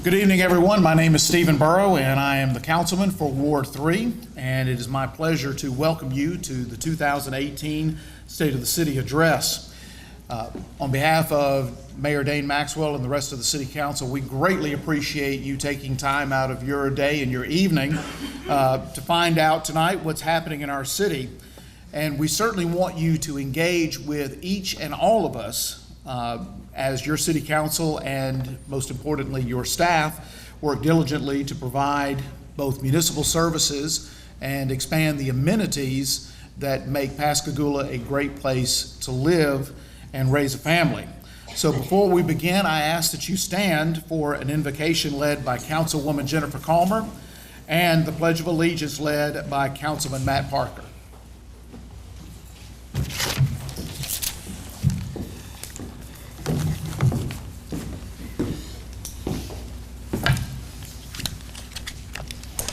Good evening, everyone. My name is Stephen Burrow, and I am the councilman for Ward 3, and it is my pleasure to welcome you to the 2018 State of the City Address. On behalf of Mayor Dane Maxwell and the rest of the City Council, we greatly appreciate you taking time out of your day and your evening to find out tonight what's happening in our city. And we certainly want you to engage with each and all of us as your City Council and, most importantly, your staff work diligently to provide both municipal services and expand the amenities that make Pascagoula a great place to live and raise a family. So before we begin, I ask that you stand for an invocation led by Councilwoman Jennifer Calmer and the Pledge of Allegiance led by Councilman Matt Parker.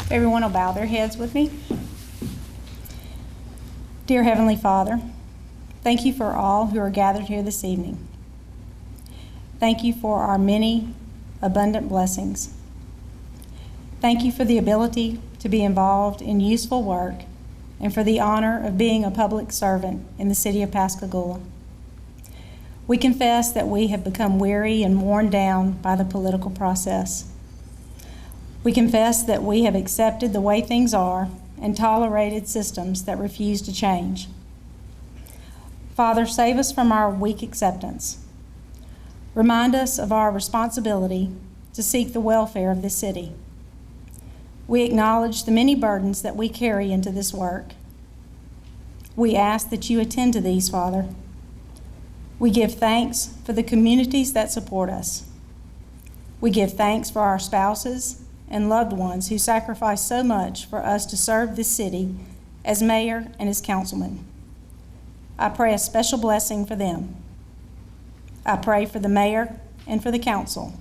Everyone will bow their heads with me. Dear Heavenly Father, thank you for all who are gathered here this evening. Thank you for our many abundant blessings. Thank you for the ability to be involved in useful work and for the honor of being a public servant in the city of Pascagoula. We confess that we have become weary and worn down by the political process. We confess that we have accepted the way things are and tolerated systems that refuse to change. Father, save us from our weak acceptance. Remind us of our responsibility to seek the welfare of this city. We acknowledge the many burdens that we carry into this work. We ask that you attend to these, Father. We give thanks for the communities that support us. We give thanks for our spouses and loved ones who sacrifice so much for us to serve this city as mayor and as councilman. I pray a special blessing for them. I pray for the mayor and for the council.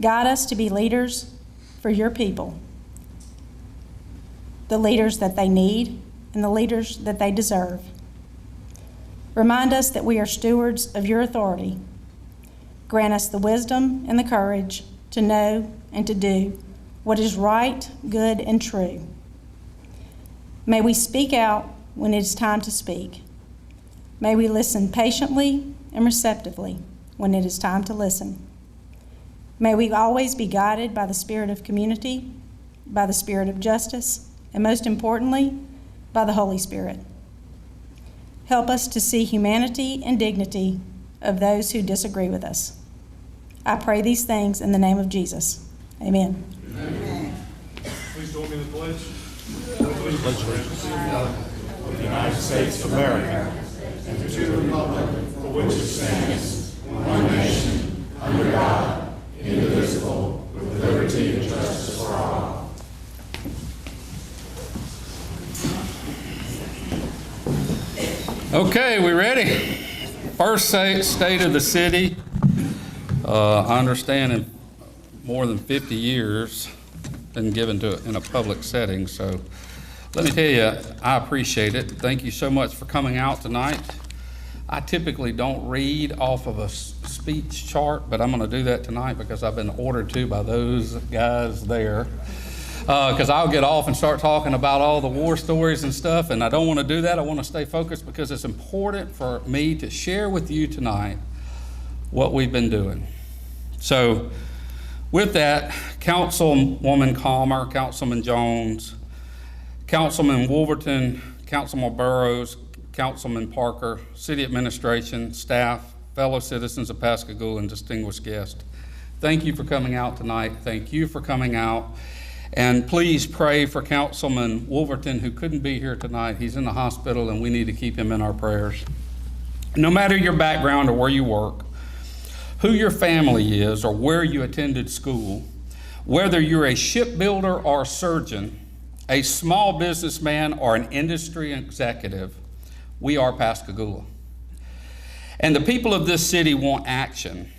Guide us to be leaders for your people, the leaders that they need and the leaders that they deserve. Remind us that we are stewards of your authority. Grant us the wisdom and the courage to know and to do what is right, good, and true. May we speak out when it is time to speak. May we listen patiently and receptively when it is time to listen. May we always be guided by the spirit of community, by the spirit of justice, and most importantly, by the Holy Spirit. Help us to see humanity and dignity of those who disagree with us. I pray these things in the name of Jesus. Amen. Amen. Please join me in the pledge. Pledge allegiance Of the United States of America and to the republic for which it stands, one nation, under God, indivisible, with liberty and justice for all. Okay, we ready? First state of the city. I understand in more than 50 years been given to in a public setting, so let me tell you, I appreciate it. Thank you so much for coming out tonight. I typically don't read off of a speech chart, but I'm going to do that tonight because I've been ordered to by those guys there. Because I'll get off and start talking about all the war stories and stuff, and I don't want to do that. I want to stay focused because it's important for me to share with you tonight what we've been doing. So with that, Councilwoman Calmer, Councilman Jones, Councilman Wolverton, Councilman Burrows, Councilman Parker, City Administration, staff, fellow citizens of Pascagoula, and distinguished guests, thank you for coming out tonight. Thank you for coming out. And please pray for Councilman Wolverton, who couldn't be here tonight. He's in the hospital, and we need to keep him in our prayers. No matter your background or where you work, who your family is or where you attended school, whether you're a shipbuilder or a surgeon, a small businessman or an industry executive, we are Pascagoula. And the people of this city want action.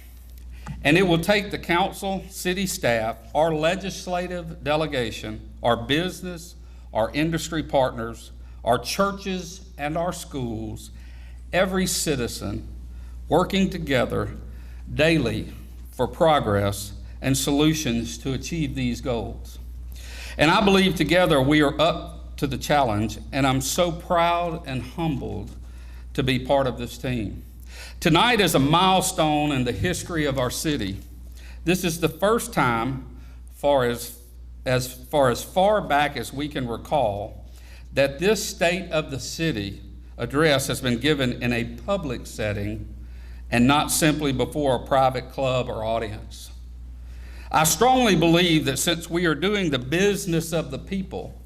And it will take the council, city staff, our legislative delegation, our business, our industry partners, our churches and our schools, every citizen working together daily for progress and solutions to achieve these goals. And I believe together we are up to the challenge, and I'm so proud and humbled to be part of this team. Tonight is a milestone in the history of our city. This is the first time, as far back as we can recall, that this State of the City address has been given in a public setting and not simply before a private club or audience. I strongly believe that since we are doing the business of the people,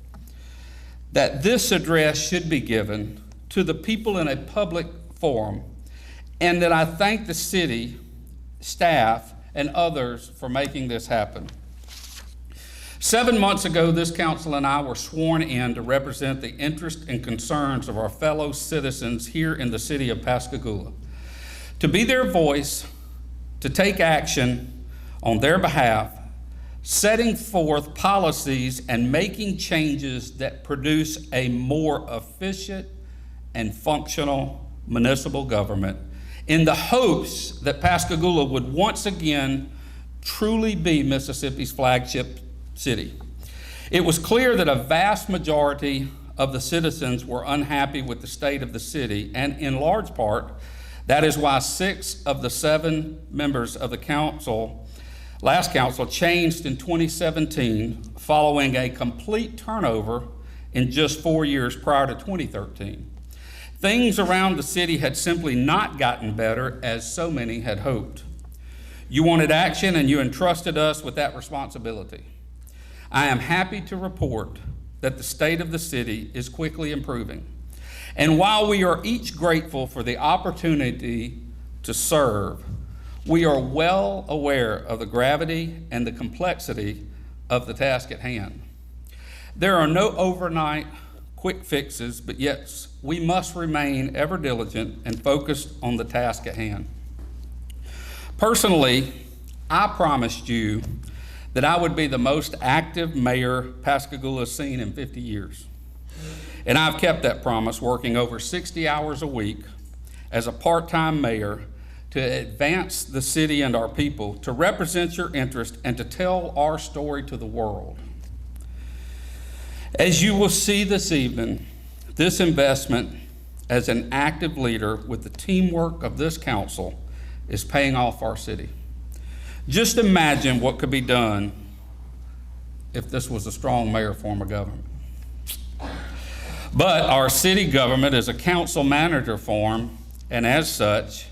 that this address should be given to the people in a public forum, and that I thank the city staff and others for making this happen. 7 months ago, this council and I were sworn in to represent the interests and concerns of our fellow citizens here in the city of Pascagoula, to be their voice, to take action on their behalf, setting forth policies and making changes that produce a more efficient and functional municipal government, in the hopes that Pascagoula would once again truly be Mississippi's flagship city. It was clear that a vast majority of the citizens were unhappy with the state of the city, and in large part, that is why 6 of the 7 members of the last council changed in 2017, following a complete turnover in just 4 years prior to 2013. Things around the city had simply not gotten better as so many had hoped. You wanted action, and you entrusted us with that responsibility. I am happy to report that the state of the city is quickly improving. And while we are each grateful for the opportunity to serve, we are well aware of the gravity and the complexity of the task at hand. There are no overnight quick fixes, but yet we must remain ever diligent and focused on the task at hand. Personally, I promised you that I would be the most active mayor Pascagoula has seen in 50 years. And I've kept that promise, working over 60 hours a week as a part-time mayor to advance the city and our people, to represent your interest, and to tell our story to the world. As you will see this evening, this investment as an active leader with the teamwork of this council is paying off our city. Just imagine what could be done if this was a strong mayor form of government. But our city government is a council manager form, and as such,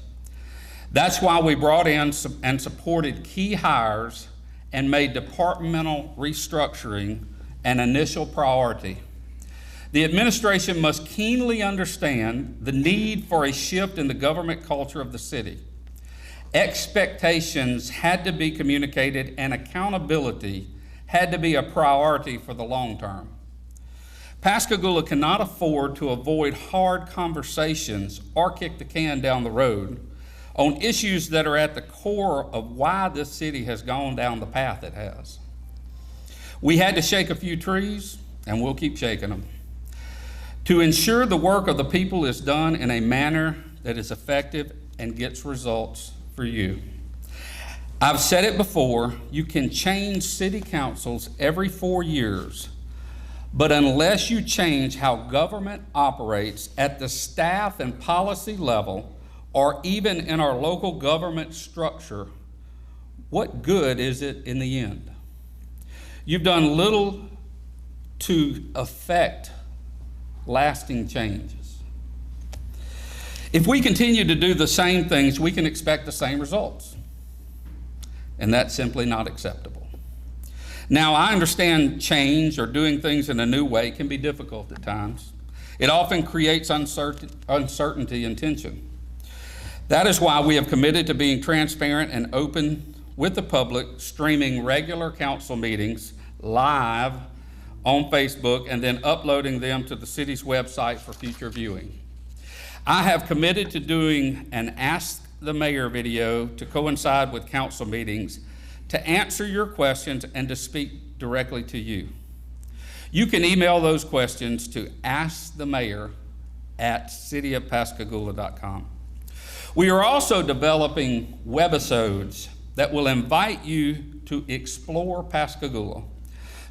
that's why we brought in and supported key hires and made departmental restructuring an initial priority. The administration must keenly understand the need for a shift in the government culture of the city. Expectations had to be communicated, and accountability had to be a priority for the long term. Pascagoula cannot afford to avoid hard conversations or kick the can down the road on issues that are at the core of why this city has gone down the path it has. We had to shake a few trees, and we'll keep shaking them, to ensure the work of the people is done in a manner that is effective and gets results for you. I've said it before, you can change city councils every 4 years, but unless you change how government operates at the staff and policy level, or even in our local government structure, what good is it in the end? You've done little to affect lasting changes. If we continue to do the same things, we can expect the same results. And that's simply not acceptable. Now, I understand change or doing things in a new way can be difficult at times. It often creates uncertainty and tension. That is why we have committed to being transparent and open with the public, streaming regular council meetings live on Facebook and then uploading them to the city's website for future viewing. I have committed to doing an Ask the Mayor video to coincide with council meetings to answer your questions and to speak directly to you. You can email those questions to askthemayor@cityofpascagoula.com. We are also developing webisodes that will invite you to explore Pascagoula,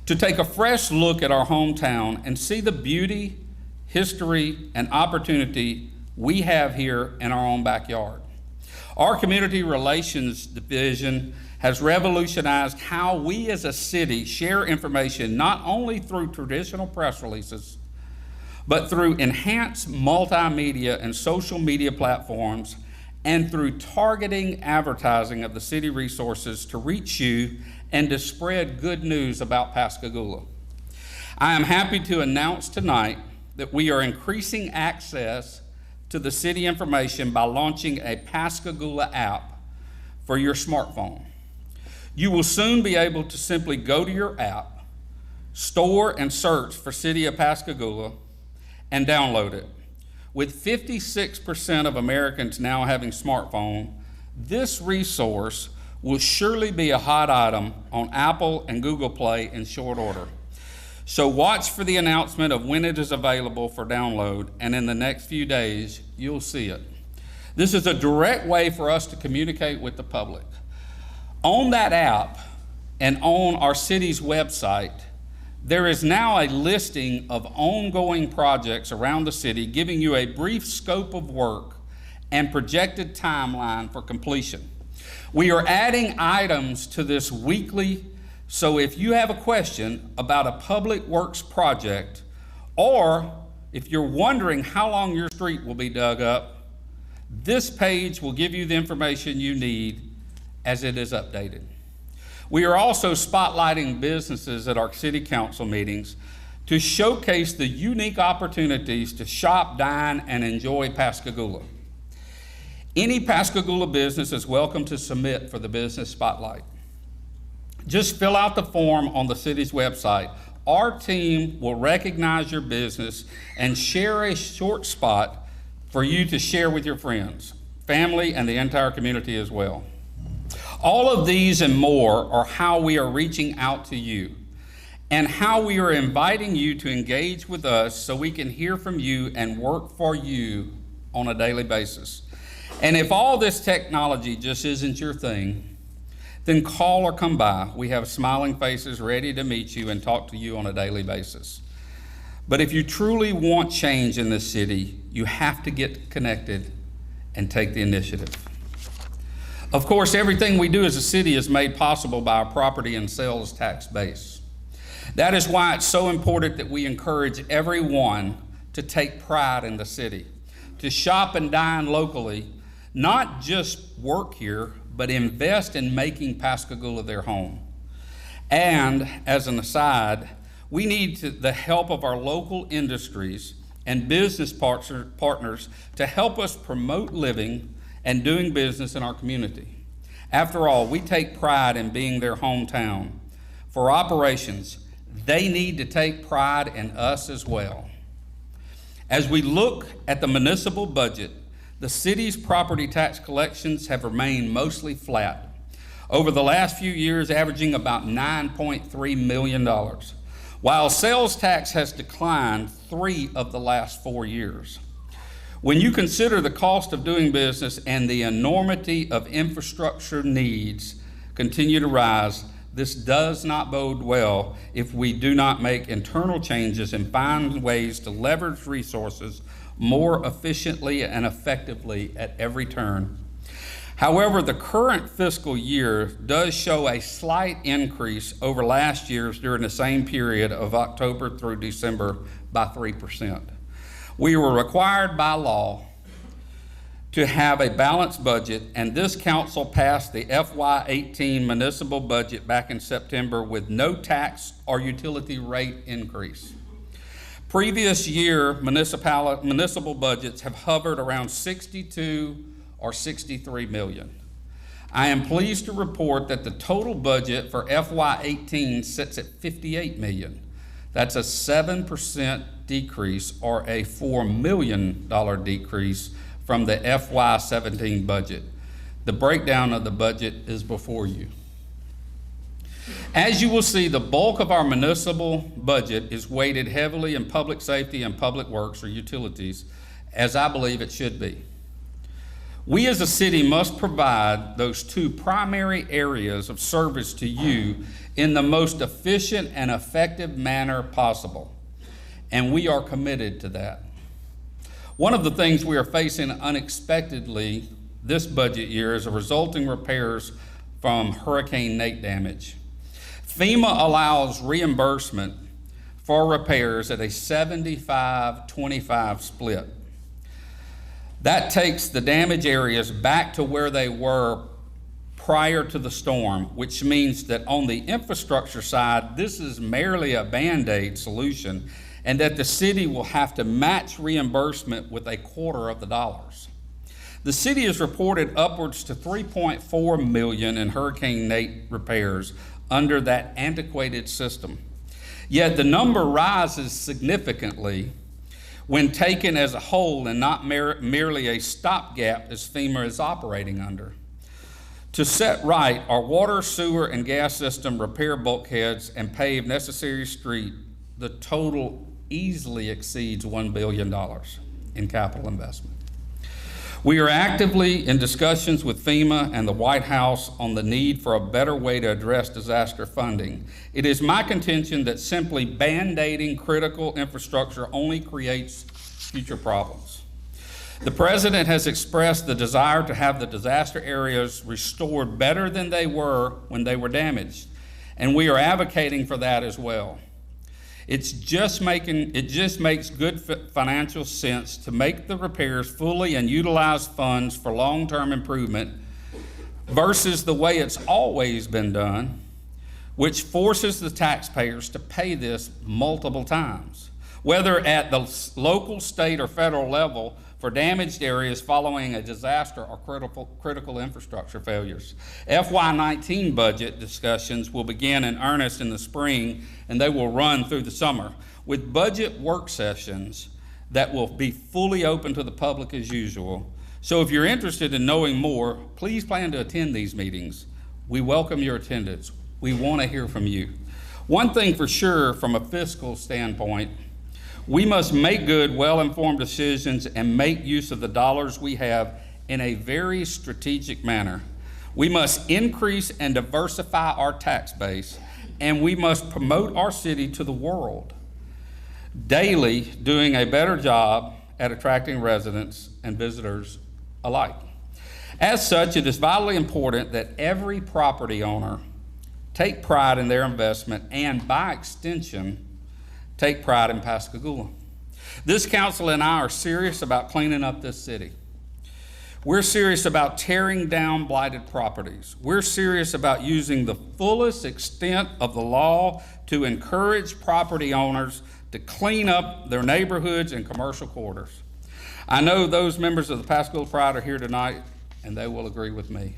to take a fresh look at our hometown and see the beauty, history, and opportunity we have here in our own backyard. Our Community Relations Division has revolutionized how we as a city share information not only through traditional press releases, but through enhanced multimedia and social media platforms and through targeting advertising of the city resources to reach you and to spread good news about Pascagoula. I am happy to announce tonight that we are increasing access to the city information by launching a Pascagoula app for your smartphone. You will soon be able to simply go to your app, store and search for City of Pascagoula, and download it. With 56% of Americans now having smartphone, this resource will surely be a hot item on Apple and Google Play in short order. So watch for the announcement of when it is available for download, and in the next few days, you'll see it. This is a direct way for us to communicate with the public. On that app and on our city's website, there is now a listing of ongoing projects around the city, giving you a brief scope of work and projected timeline for completion. We are adding items to this weekly, so if you have a question about a public works project, or if you're wondering how long your street will be dug up, this page will give you the information you need as it is updated. We are also spotlighting businesses at our city council meetings to showcase the unique opportunities to shop, dine, and enjoy Pascagoula. Any Pascagoula business is welcome to submit for the business spotlight. Just fill out the form on the city's website. Our team will recognize your business and share a short spot for you to share with your friends, family, and the entire community as well. All of these and more are how we are reaching out to you and how we are inviting you to engage with us so we can hear from you and work for you on a daily basis. And if all this technology just isn't your thing, then call or come by. We have smiling faces ready to meet you and talk to you on a daily basis. But if you truly want change in this city, you have to get connected and take the initiative. Of course, everything we do as a city is made possible by our property and sales tax base. That is why it's so important that we encourage everyone to take pride in the city, to shop and dine locally, not just work here, but invest in making Pascagoula their home. And as an aside, we need the help of our local industries and business partners to help us promote living and doing business in our community. After all, we take pride in being their hometown. For operations, they need to take pride in us as well. As we look at the municipal budget, the city's property tax collections have remained mostly flat, over the last few years averaging about $9.3 million, while sales tax has declined 3 of the last 4 years. When you consider the cost of doing business and the enormity of infrastructure needs continue to rise, this does not bode well if we do not make internal changes and find ways to leverage resources more efficiently and effectively at every turn. However, the current fiscal year does show a slight increase over last year's during the same period of October through December by 3%. We were required by law to have a balanced budget, and this council passed the FY18 municipal budget back in September with no tax or utility rate increase. Previous year municipal budgets have hovered around 62 or 63 million. I am pleased to report that the total budget for FY18 sits at 58 million. That's a 7% decrease or a $4 million decrease from the FY17 budget. The breakdown of the budget is before you. As you will see, the bulk of our municipal budget is weighted heavily in public safety and public works or utilities, as I believe it should be. We as a city must provide those two primary areas of service to you in the most efficient and effective manner possible, and we are committed to that. One of the things we are facing unexpectedly this budget year is the resulting repairs from Hurricane Nate damage. FEMA allows reimbursement for repairs at a 75-25 split. That takes the damaged areas back to where they were prior to the storm, which means that on the infrastructure side, this is merely a Band-Aid solution, and that the city will have to match reimbursement with a quarter of the dollars. The city has reported upwards to $3.4 million in Hurricane Nate repairs under that antiquated system. Yet the number rises significantly when taken as a whole and not merely a stopgap as FEMA is operating under. To set right our water, sewer, and gas system, repair bulkheads, and pave necessary street, the total easily exceeds $1 billion in capital investment. We are actively in discussions with FEMA and the White House on the need for a better way to address disaster funding. It is my contention that simply band-aiding critical infrastructure only creates future problems. The President has expressed the desire to have the disaster areas restored better than they were when they were damaged, and we are advocating for that as well. It just makes good financial sense to make the repairs fully and utilize funds for long-term improvement versus the way it's always been done, which forces the taxpayers to pay this multiple times, whether at the local, state, or federal level for damaged areas following a disaster or critical infrastructure failures. FY19 budget discussions will begin in earnest in the spring, and they will run through the summer, with budget work sessions that will be fully open to the public as usual. So if you're interested in knowing more, please plan to attend these meetings. We welcome your attendance. We want to hear from you. One thing for sure from a fiscal standpoint, we must make good, well-informed decisions and make use of the dollars we have in a very strategic manner. We must increase and diversify our tax base, and we must promote our city to the world, daily doing a better job at attracting residents and visitors alike. As such, it is vitally important that every property owner take pride in their investment and, by extension, take pride in Pascagoula. This council and I are serious about cleaning up this city. We're serious about tearing down blighted properties. We're serious about using the fullest extent of the law to encourage property owners to clean up their neighborhoods and commercial corridors. I know those members of the Pascagoula Pride are here tonight, and they will agree with me.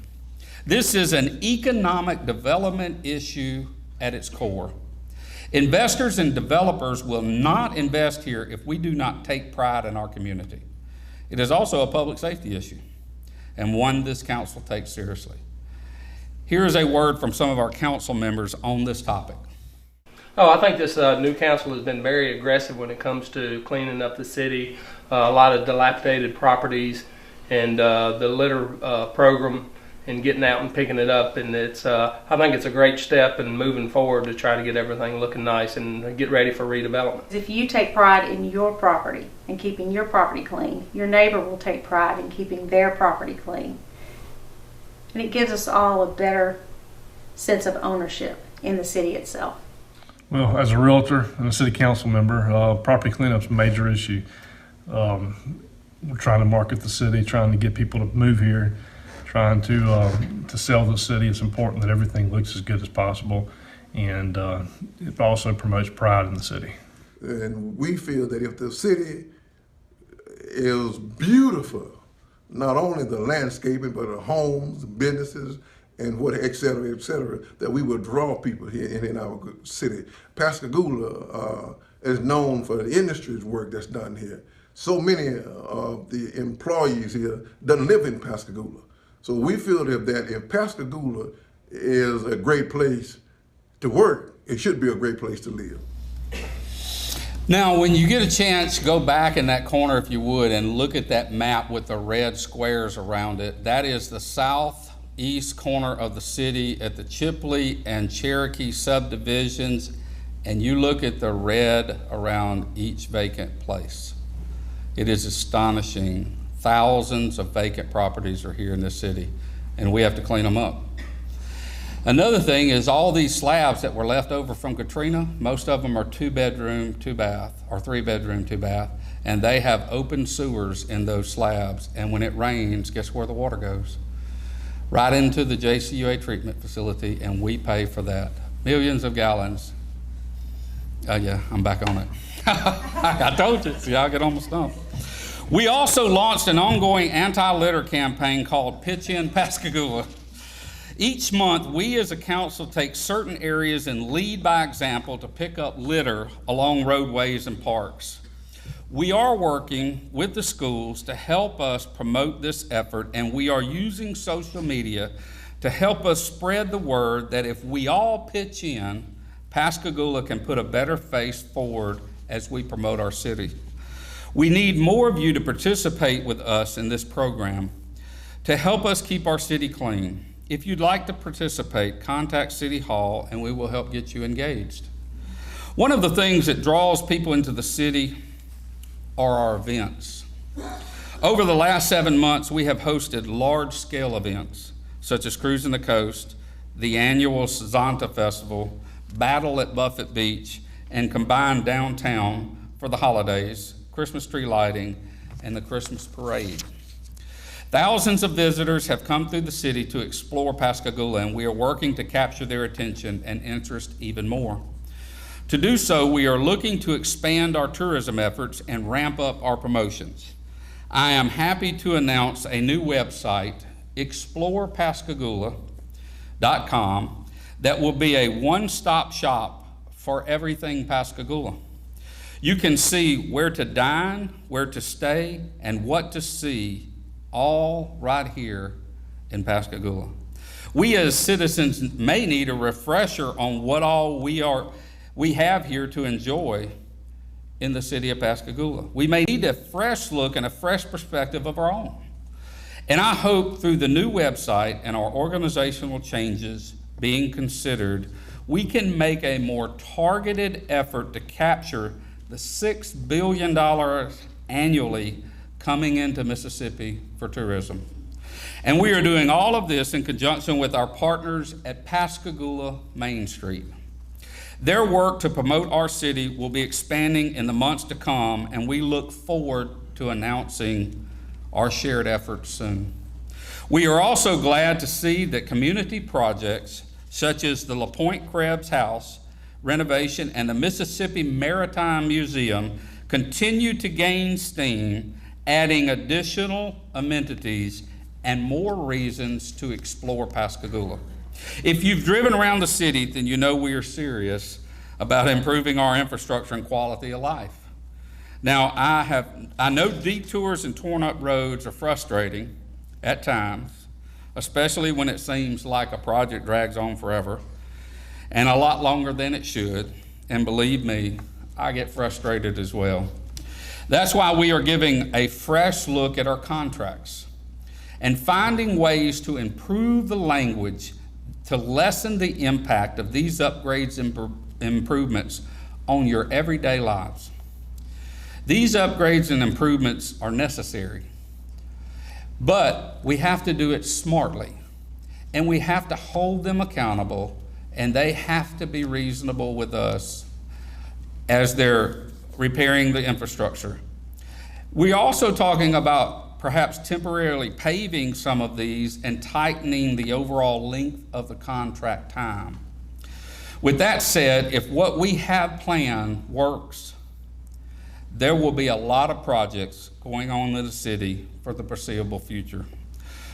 This is an economic development issue at its core. Investors and developers will not invest here if we do not take pride in our community. It is also a public safety issue, and one this council takes seriously. Here is a word from some of our council members on this topic. I think this new council has been very aggressive when it comes to cleaning up the city. A lot of dilapidated properties and the litter program and getting out and picking it up, and it's I think it's a great step in moving forward to try to get everything looking nice and get ready for redevelopment. If you take pride in your property and keeping your property clean, your neighbor will take pride in keeping their property clean. And it gives us all a better sense of ownership in the city itself. Well, as a realtor and a city council member, property cleanup's a major issue. We're trying to market the city, trying to get people to move here, trying to sell the city. It's important that everything looks as good as possible, and it also promotes pride in the city. And we feel that if the city is beautiful, not only the landscaping, but the homes, businesses, and what, et cetera, that we will draw people here in our good city. Pascagoula is known for the industry's work that's done here. So many of the employees here don't live in Pascagoula. So we feel that if Pascagoula is a great place to work, it should be a great place to live. Now, when you get a chance, go back in that corner if you would and look at that map with the red squares around it. That is the southeast corner of the city at the Chipley and Cherokee subdivisions, and you look at the red around each vacant place. It is astonishing. Thousands of vacant properties are here in this city, and we have to clean them up. Another thing is all these slabs that were left over from Katrina, most of them are 2-bedroom, 2-bath, or 3-bedroom, 2-bath, and they have open sewers in those slabs. And when it rains, guess where the water goes? Right into the JCUA treatment facility, and we pay for that. Millions of gallons. Yeah, I'm back on it. I told you. See, I'll get on my stump. We also launched an ongoing anti-litter campaign called Pitch In Pascagoula. Each month, we as a council take certain areas and lead by example to pick up litter along roadways and parks. We are working with the schools to help us promote this effort, and we are using social media to help us spread the word that if we all pitch in, Pascagoula can put a better face forward as we promote our city. We need more of you to participate with us in this program to help us keep our city clean. If you'd like to participate, contact City Hall and we will help get you engaged. One of the things that draws people into the city are our events. Over the last 7 months, we have hosted large-scale events such as Cruising the Coast, the annual Sazanta Festival, Battle at Buffett Beach, and combined downtown for the holidays, Christmas tree lighting, and the Christmas parade. Thousands of visitors have come through the city to explore Pascagoula, and we are working to capture their attention and interest even more. To do so, we are looking to expand our tourism efforts and ramp up our promotions. I am happy to announce a new website, explorepascagoula.com, that will be a one-stop shop for everything Pascagoula. You can see where to dine, where to stay, and what to see, all right here in Pascagoula. We as citizens may need a refresher on what all we have here to enjoy in the city of Pascagoula. We may need a fresh look and a fresh perspective of our own. And I hope through the new website and our organizational changes being considered, we can make a more targeted effort to capture the $6 billion annually coming into Mississippi for tourism. And we are doing all of this in conjunction with our partners at Pascagoula Main Street. Their work to promote our city will be expanding in the months to come, and we look forward to announcing our shared efforts soon. We are also glad to see that community projects such as the LaPointe Krebs House renovation and the Mississippi Maritime Museum continue to gain steam, adding additional amenities and more reasons to explore Pascagoula. If you've driven around the city, then you know we are serious about improving our infrastructure and quality of life. Now, I know detours and torn up roads are frustrating at times, especially when it seems like a project drags on forever and a lot longer than it should. And believe me, I get frustrated as well. That's why we are giving a fresh look at our contracts and finding ways to improve the language to lessen the impact of these upgrades and improvements on your everyday lives. These upgrades and improvements are necessary, but we have to do it smartly, and we have to hold them accountable, and they have to be reasonable with us as they're repairing the infrastructure. We're also talking about perhaps temporarily paving some of these and tightening the overall length of the contract time. With that said, if what we have planned works, there will be a lot of projects going on in the city for the foreseeable future.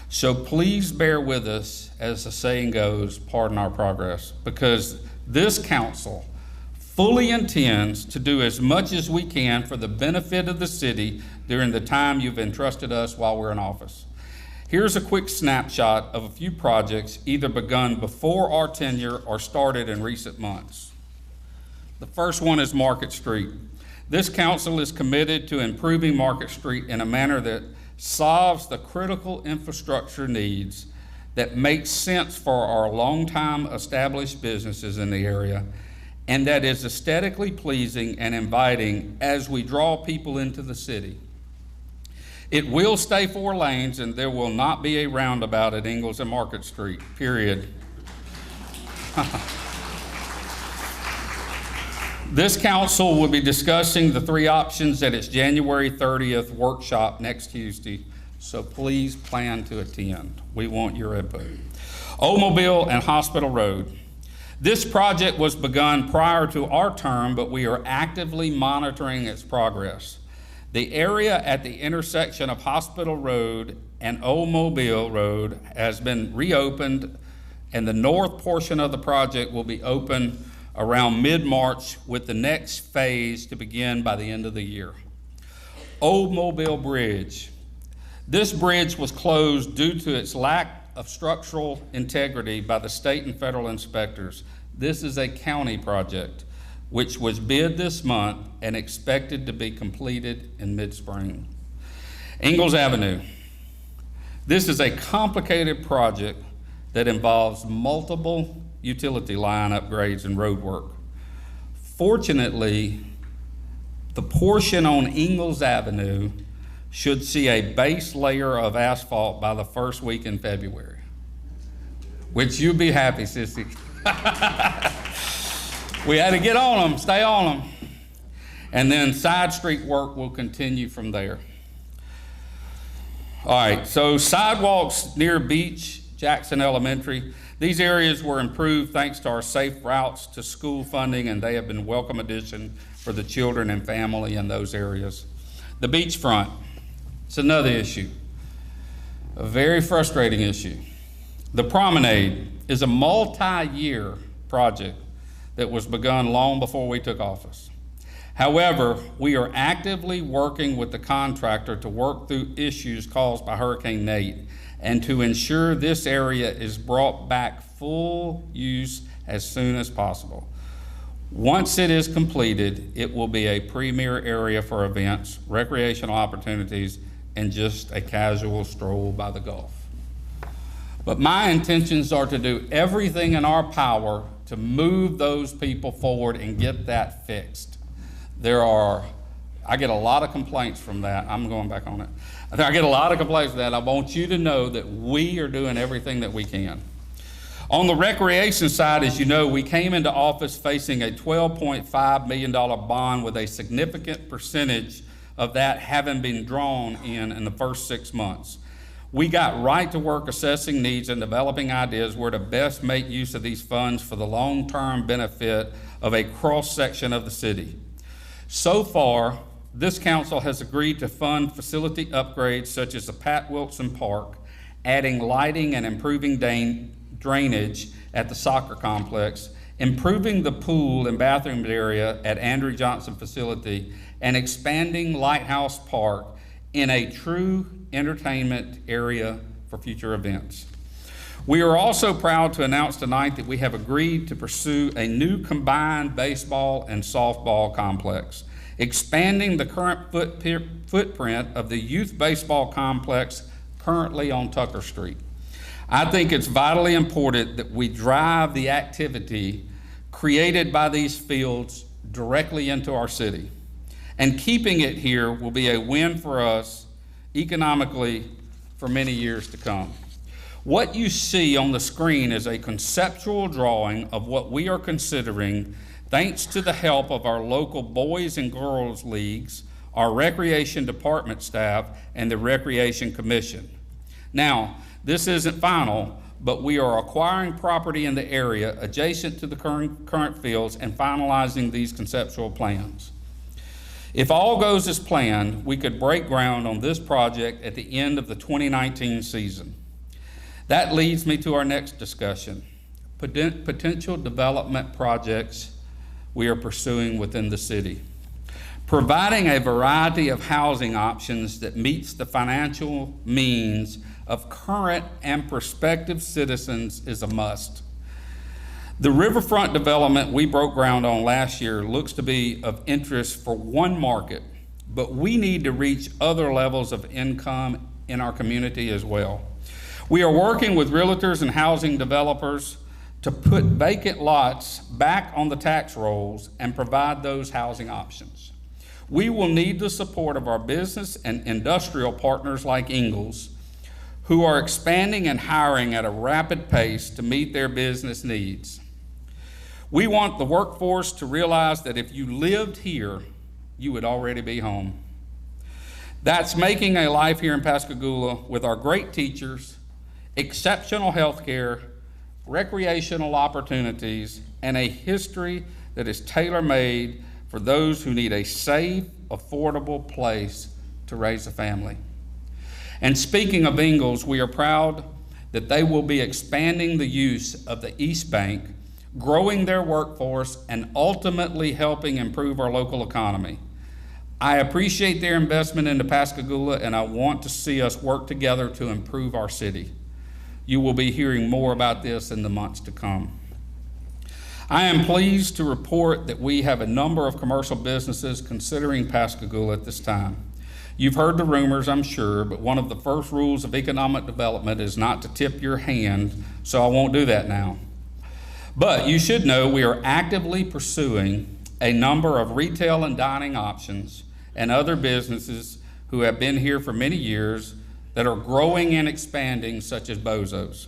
So please bear with us, as the saying goes, pardon our progress, because this council fully intends to do as much as we can for the benefit of the city during the time you've entrusted us while we're in office. Here's a quick snapshot of a few projects either begun before our tenure or started in recent months. The first one is Market Street. This council is committed to improving Market Street in a manner that solves the critical infrastructure needs that makes sense for our longtime established businesses in the area, and that is aesthetically pleasing and inviting as we draw people into the city. It will stay 4 lanes, and there will not be a roundabout at Ingalls and Market Street, period. This council will be discussing the 3 options at its January 30th workshop next Tuesday, so please plan to attend. We want your input. Oldsmobile and Hospital Road. This project was begun prior to our term, but we are actively monitoring its progress. The area at the intersection of Hospital Road and Oldsmobile Road has been reopened, and the north portion of the project will be open around mid-March, with the next phase to begin by the end of the year. Oldsmobile Bridge. This bridge was closed due to its lack of structural integrity by the state and federal inspectors. This is a county project, which was bid this month and expected to be completed in mid-spring. Ingalls Avenue. This is a complicated project that involves multiple utility line upgrades and road work. Fortunately, the portion on Ingalls Avenue should see a base layer of asphalt by the first week in February, which you'll be happy, sissy. We had to get on them, stay on them. And then side street work will continue from there. All right, so sidewalks near Beach, Jackson Elementary. These areas were improved thanks to our safe routes to school funding, and they have been a welcome addition for the children and family in those areas. The beachfront, it's another issue, a very frustrating issue. The promenade is a multi-year project that was begun long before we took office. However, we are actively working with the contractor to work through issues caused by Hurricane Nate and to ensure this area is brought back full use as soon as possible. Once it is completed, it will be a premier area for events, recreational opportunities, and just a casual stroll by the Gulf. But my intentions are to do everything in our power to move those people forward and get that fixed. I get a lot of complaints from that. I'm going back on it. I get a lot of complaints from that. I want you to know that we are doing everything that we can. On the recreation side, as you know, we came into office facing a $12.5 million bond, with a significant percentage of that having been drawn in the first 6 months. We got right to work assessing needs and developing ideas where to best make use of these funds for the long-term benefit of a cross-section of the city. So far, this council has agreed to fund facility upgrades such as the Pat Wilson Park, adding lighting and improving drainage at the soccer complex, improving the pool and bathroom area at Andrew Johnson facility, and expanding Lighthouse Park in a true entertainment area for future events. We are also proud to announce tonight that we have agreed to pursue a new combined baseball and softball complex, expanding the current footprint of the youth baseball complex currently on Tucker Street. I think it's vitally important that we drive the activity created by these fields directly into our city. And keeping it here will be a win for us economically for many years to come. What you see on the screen is a conceptual drawing of what we are considering, thanks to the help of our local Boys and Girls Leagues, our Recreation Department staff, and the Recreation Commission. Now, this isn't final, but we are acquiring property in the area adjacent to the current fields and finalizing these conceptual plans. If all goes as planned, we could break ground on this project at the end of the 2019 season. That leads me to our next discussion, potential development projects we are pursuing within the city. Providing a variety of housing options that meets the financial means of current and prospective citizens is a must. The riverfront development we broke ground on last year looks to be of interest for one market, but we need to reach other levels of income in our community as well. We are working with realtors and housing developers to put vacant lots back on the tax rolls and provide those housing options. We will need the support of our business and industrial partners like Ingalls, who are expanding and hiring at a rapid pace to meet their business needs. We want the workforce to realize that if you lived here, you would already be home. That's making a life here in Pascagoula with our great teachers, exceptional health care, recreational opportunities, and a history that is tailor-made for those who need a safe, affordable place to raise a family. And speaking of Ingalls, we are proud that they will be expanding the use of the East Bank, growing their workforce, and ultimately helping improve our local economy. I appreciate their investment into Pascagoula, and I want to see us work together to improve our city. You will be hearing more about this in the months to come. I am pleased to report that we have a number of commercial businesses considering Pascagoula at this time. You've heard the rumors, I'm sure, but one of the first rules of economic development is not to tip your hand, so I won't do that now. But you should know we are actively pursuing a number of retail and dining options and other businesses who have been here for many years that are growing and expanding, such as Bozo's.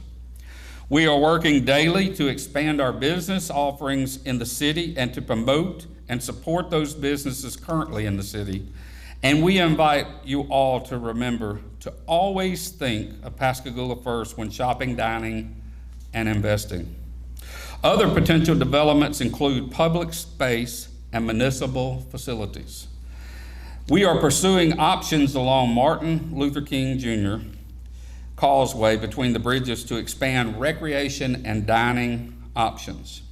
We are working daily to expand our business offerings in the city and to promote and support those businesses currently in the city. And we invite you all to remember to always think of Pascagoula first when shopping, dining, and investing. Other potential developments include public space and municipal facilities. We are pursuing options along Martin Luther King Jr. Causeway between the bridges to expand recreation and dining options.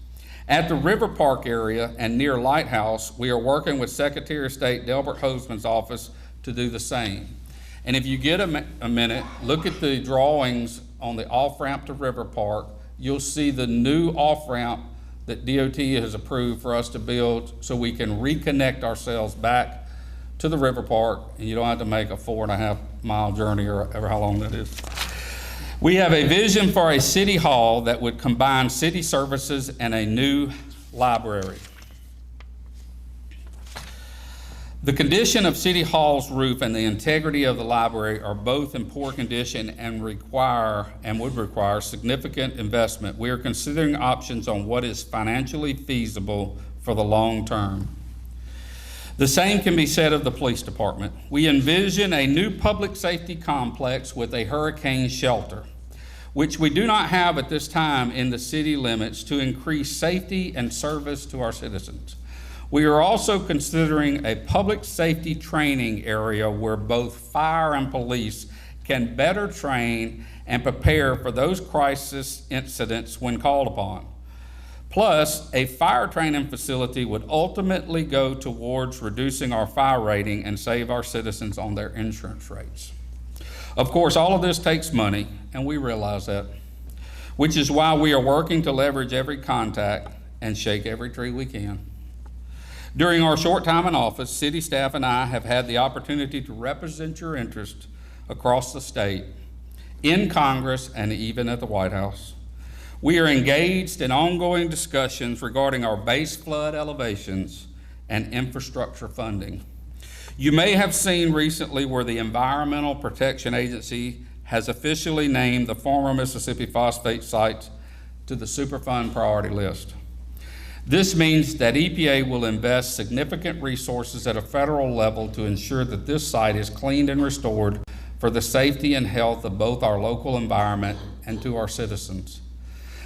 At the River Park area and near Lighthouse, we are working with Secretary of State Delbert Hoseman's office to do the same. And if you get a minute, look at the drawings on the off-ramp to River Park. You'll see the new off-ramp that DOT has approved for us to build so we can reconnect ourselves back to the River Park, and you don't have to make a 4.5-mile journey or ever how long that is. We have a vision for a city hall that would combine city services and a new library. The condition of City Hall's roof and the integrity of the library are both in poor condition and would require significant investment. We are considering options on what is financially feasible for the long term. The same can be said of the police department. We envision a new public safety complex with a hurricane shelter, which we do not have at this time in the city limits, to increase safety and service to our citizens. We are also considering a public safety training area where both fire and police can better train and prepare for those crisis incidents when called upon. Plus, a fire training facility would ultimately go towards reducing our fire rating and save our citizens on their insurance rates. Of course, all of this takes money, and we realize that, which is why we are working to leverage every contact and shake every tree we can. During our short time in office, city staff and I have had the opportunity to represent your interest across the state, in Congress, and even at the White House. We are engaged in ongoing discussions regarding our base flood elevations and infrastructure funding. You may have seen recently where the Environmental Protection Agency has officially named the former Mississippi phosphate sites to the Superfund priority list. This means that EPA will invest significant resources at a federal level to ensure that this site is cleaned and restored for the safety and health of both our local environment and to our citizens.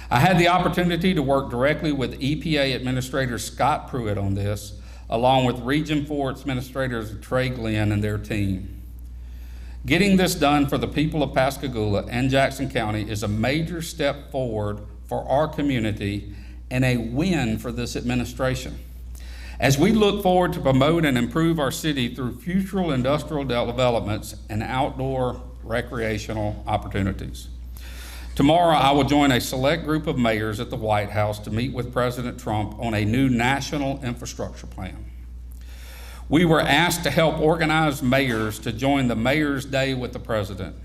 I had the opportunity to work directly with EPA Administrator Scott Pruitt on this, along with Region 4 Administrators Trey Glenn and their team. Getting this done for the people of Pascagoula and Jackson County is a major step forward for our community and a win for this administration. As we look forward to promote and improve our city through future industrial developments and outdoor recreational opportunities. Tomorrow, I will join a select group of mayors at the White House to meet with President Trump on a new national infrastructure plan. We were asked to help organize mayors to join the Mayor's Day with the President.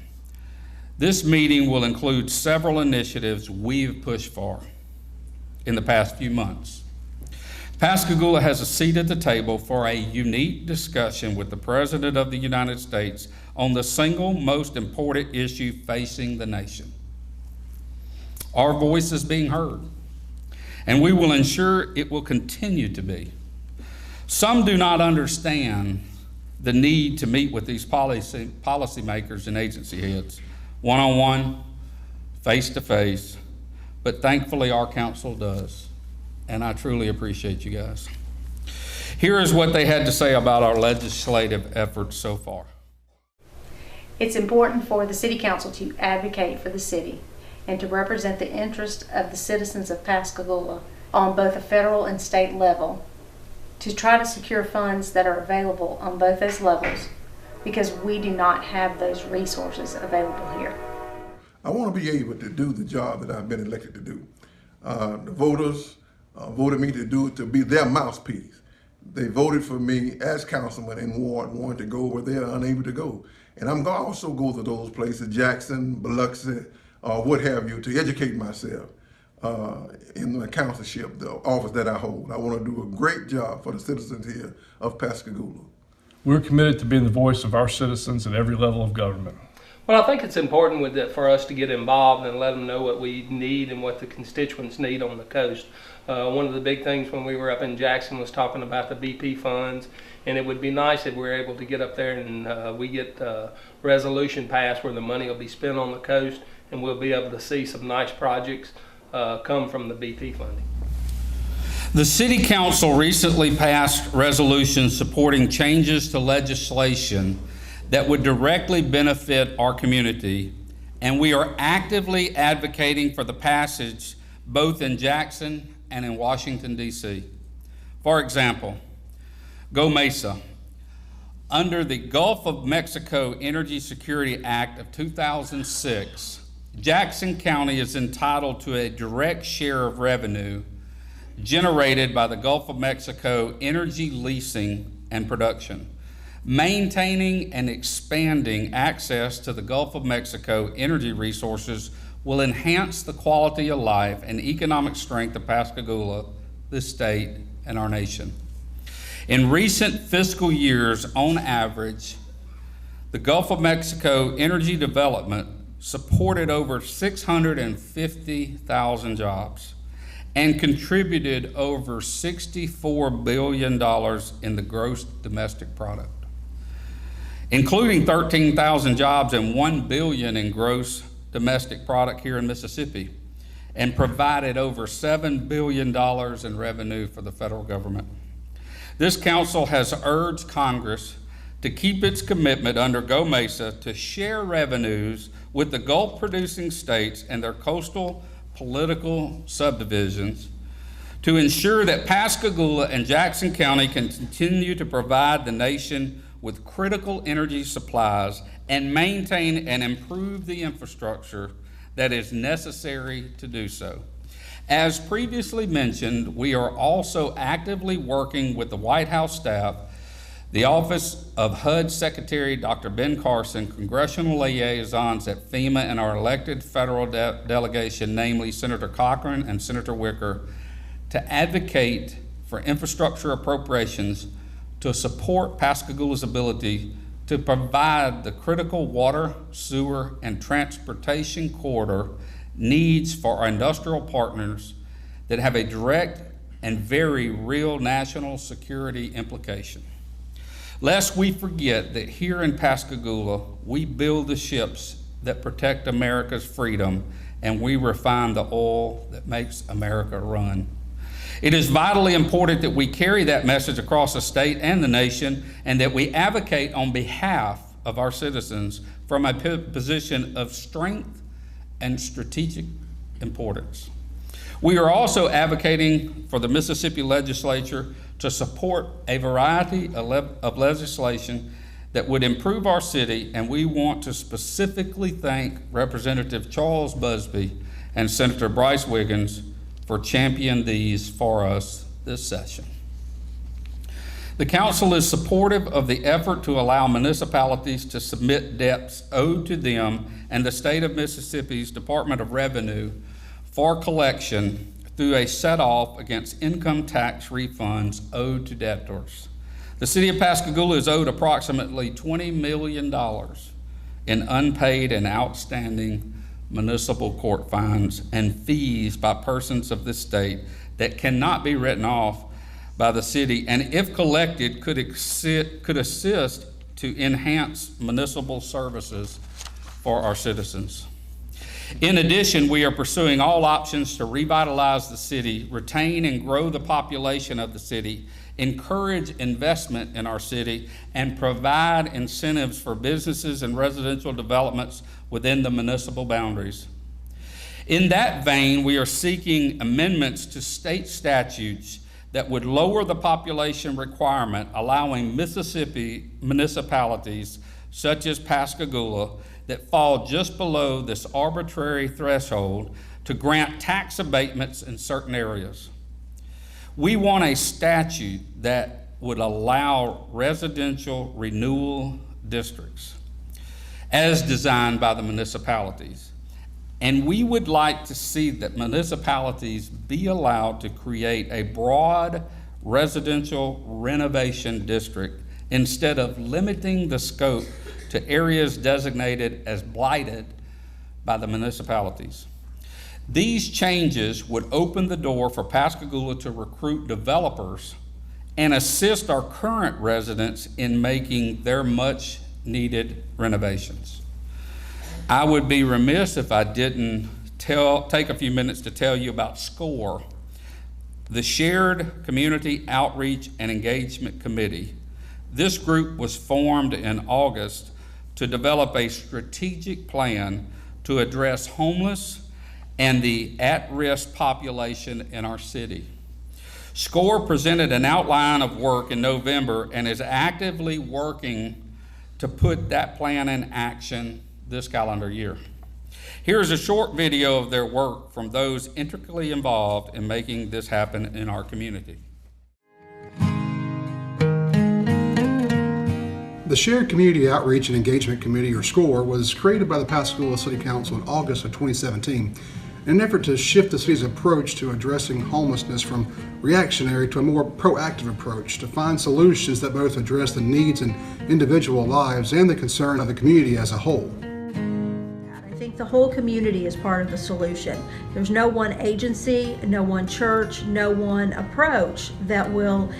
This meeting will include several initiatives we've pushed for in the past few months. Pascagoula has a seat at the table for a unique discussion with the President of the United States on the single most important issue facing the nation. Our voice is being heard, and we will ensure it will continue to be. Some do not understand the need to meet with these policymakers and agency heads, one-on-one, face-to-face, but thankfully our council does, and I truly appreciate you guys. Here is what they had to say about our legislative efforts so far. It's important for the City Council to advocate for the city and to represent the interest of the citizens of Pascagoula on both a federal and state level, to try to secure funds that are available on both those levels, because we do not have those resources available here. I want to be able to do the job that I've been elected to do. The voters voted me to be their mouthpiece. They voted for me as councilman in Ward 1 to go where they're unable to go. And I'm going to also go to those places, Jackson, Biloxi, what have you, to educate myself in the councilship, the office that I hold. I want to do a great job for the citizens here of Pascagoula. We're committed to being the voice of our citizens at every level of government. Well, I think it's important with that for us to get involved and let them know what we need and what the constituents need on the coast. One of the big things when we were up in Jackson was talking about the BP funds, and it would be nice if we were able to get up there and we get a resolution passed where the money will be spent on the coast, and we'll be able to see some nice projects come from the BP funding. The City Council recently passed resolutions supporting changes to legislation that would directly benefit our community, and we are actively advocating for the passage both in Jackson and in Washington, D.C. For example, Go Mesa. Under the Gulf of Mexico Energy Security Act of 2006, Jackson County is entitled to a direct share of revenue generated by the Gulf of Mexico energy leasing and production. Maintaining and expanding access to the Gulf of Mexico energy resources will enhance the quality of life and economic strength of Pascagoula, the state, and our nation. In recent fiscal years, on average, the Gulf of Mexico energy development supported over 650,000 jobs and contributed over $64 billion in the gross domestic product, including 13,000 jobs and $1 billion in gross domestic product here in Mississippi, and provided over $7 billion in revenue for the federal government. This council has urged Congress to keep its commitment under Go Mesa to share revenues with the Gulf-producing states and their coastal political subdivisions to ensure that Pascagoula and Jackson County can continue to provide the nation with critical energy supplies and maintain and improve the infrastructure that is necessary to do so. As previously mentioned, we are also actively working with the White House staff, the Office of HUD Secretary Dr. Ben Carson, congressional liaisons at FEMA, and our elected federal delegation, namely Senator Cochran and Senator Wicker, to advocate for infrastructure appropriations to support Pascagoula's ability to provide the critical water, sewer, and transportation corridor needs for our industrial partners that have a direct and very real national security implication. Lest we forget that here in Pascagoula, we build the ships that protect America's freedom, and we refine the oil that makes America run. It is vitally important that we carry that message across the state and the nation, and that we advocate on behalf of our citizens from a position of strength and strategic importance. We are also advocating for the Mississippi legislature to support a variety of legislation that would improve our city, and we want to specifically thank Representative Charles Busby and Senator Bryce Wiggins for championing these for us this session. The council is supportive of the effort to allow municipalities to submit debts owed to them and the state of Mississippi's Department of Revenue for collection through a set-off against income tax refunds owed to debtors. The city of Pascagoula is owed approximately $20 million in unpaid and outstanding municipal court fines and fees by persons of this state that cannot be written off by the city, and if collected, could assist to enhance municipal services for our citizens. In addition, we are pursuing all options to revitalize the city, retain and grow the population of the city, encourage investment in our city, and provide incentives for businesses and residential developments within the municipal boundaries. In that vein, we are seeking amendments to state statutes that would lower the population requirement, allowing Mississippi municipalities such as Pascagoula that fall just below this arbitrary threshold to grant tax abatements in certain areas. We want a statute that would allow residential renewal districts as designed by the municipalities. And we would like to see that municipalities be allowed to create a broad residential renovation district instead of limiting the scope to areas designated as blighted by the municipalities. These changes would open the door for Pascagoula to recruit developers and assist our current residents in making their much needed renovations. I would be remiss if I didn't take a few minutes to tell you about SCORE, the Shared Community Outreach and Engagement Committee. This group was formed in August to develop a strategic plan to address homeless and the at-risk population in our city. SCORE presented an outline of work in November and is actively working to put that plan in action this calendar year. Here's a short video of their work from those intricately involved in making this happen in our community. The Shared Community Outreach and Engagement Committee, or SCORE, was created by the Pascagoula City Council in August of 2017 in an effort to shift the city's approach to addressing homelessness from reactionary to a more proactive approach to find solutions that both address the needs in individual lives and the concern of the community as a whole. I think the whole community is part of the solution. There's no one agency, no one church, no one approach that will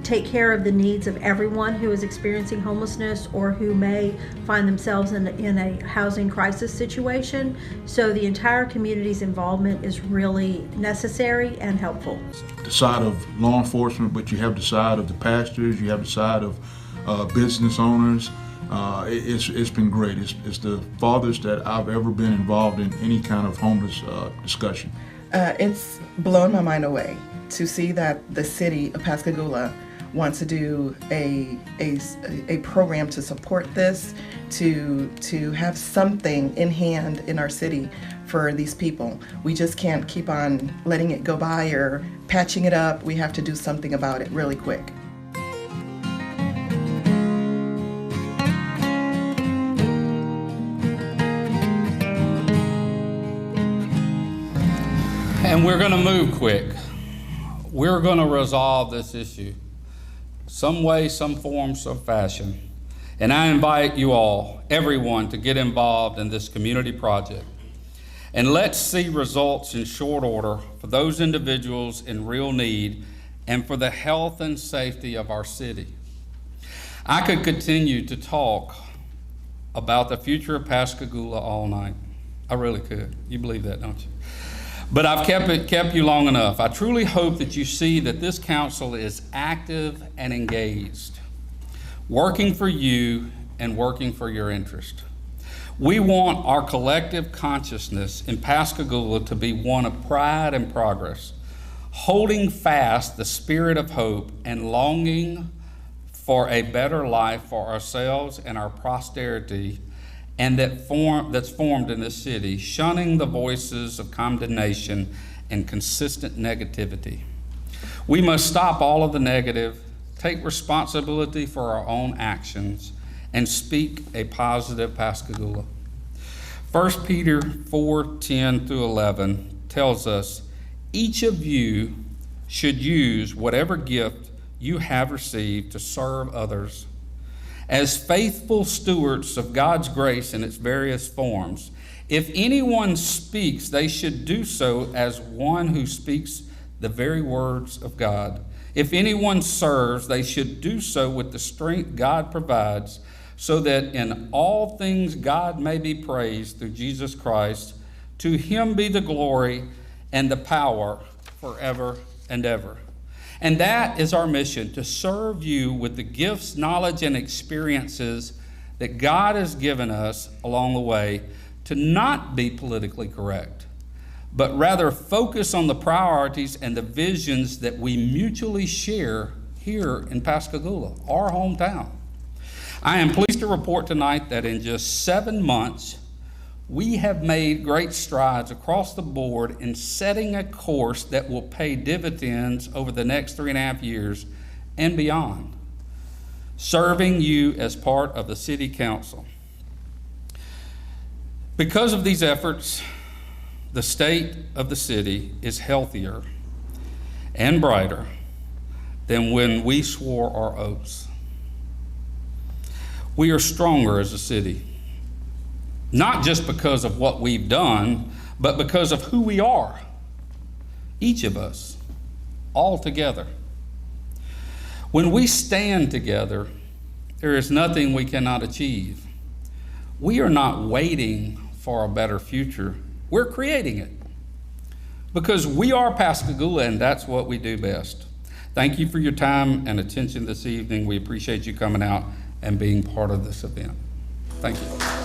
take care of the needs of everyone who is experiencing homelessness or who may find themselves in a housing crisis situation. So the entire community's involvement is really necessary and helpful. The side of law enforcement, but you have the side of the pastors, you have the side of business owners. It's been great. It's the farthest that I've ever been involved in any kind of homeless discussion. It's blown my mind away to see that the city of Pascagoula wants to do a program to support this, to have something in hand in our city for these people. We just can't keep on letting it go by or patching it up. We have to do something about it really quick. And we're going to move quick. We're going to resolve this issue some way, some form, some fashion. And I invite you all, everyone, to get involved in this community project. And let's see results in short order for those individuals in real need and for the health and safety of our city. I could continue to talk about the future of Pascagoula all night. I really could. You believe that, don't you? But I've kept you long enough. I truly hope that you see that this council is active and engaged, working for you and working for your interest. We want our collective consciousness in Pascagoula to be one of pride and progress, holding fast the spirit of hope and longing for a better life for ourselves and our posterity, and that's formed in this city, shunning the voices of condemnation and consistent negativity. We must stop all of the negative, take responsibility for our own actions, and speak a positive Pascagoula. 1 Peter 4:10 through 11 tells us, each of you should use whatever gift you have received to serve others as faithful stewards of God's grace in its various forms. If anyone speaks, they should do so as one who speaks the very words of God. If anyone serves, they should do so with the strength God provides, so that in all things God may be praised through Jesus Christ. To him be the glory and the power forever and ever. And that is our mission, to serve you with the gifts, knowledge, and experiences that God has given us along the way, to not be politically correct, but rather focus on the priorities and the visions that we mutually share here in Pascagoula, our hometown. I am pleased to report tonight that in just 7 months, we have made great strides across the board in setting a course that will pay dividends over the next 3.5 years and beyond, serving you as part of the City Council. Because of these efforts, the state of the city is healthier and brighter than when we swore our oaths. We are stronger as a city, not just because of what we've done, but because of who we are, each of us, all together. When we stand together, there is nothing we cannot achieve. We are not waiting for a better future. We're creating it, because we are Pascagoula, and that's what we do best. Thank you for your time and attention this evening. We appreciate you coming out and being part of this event. Thank you.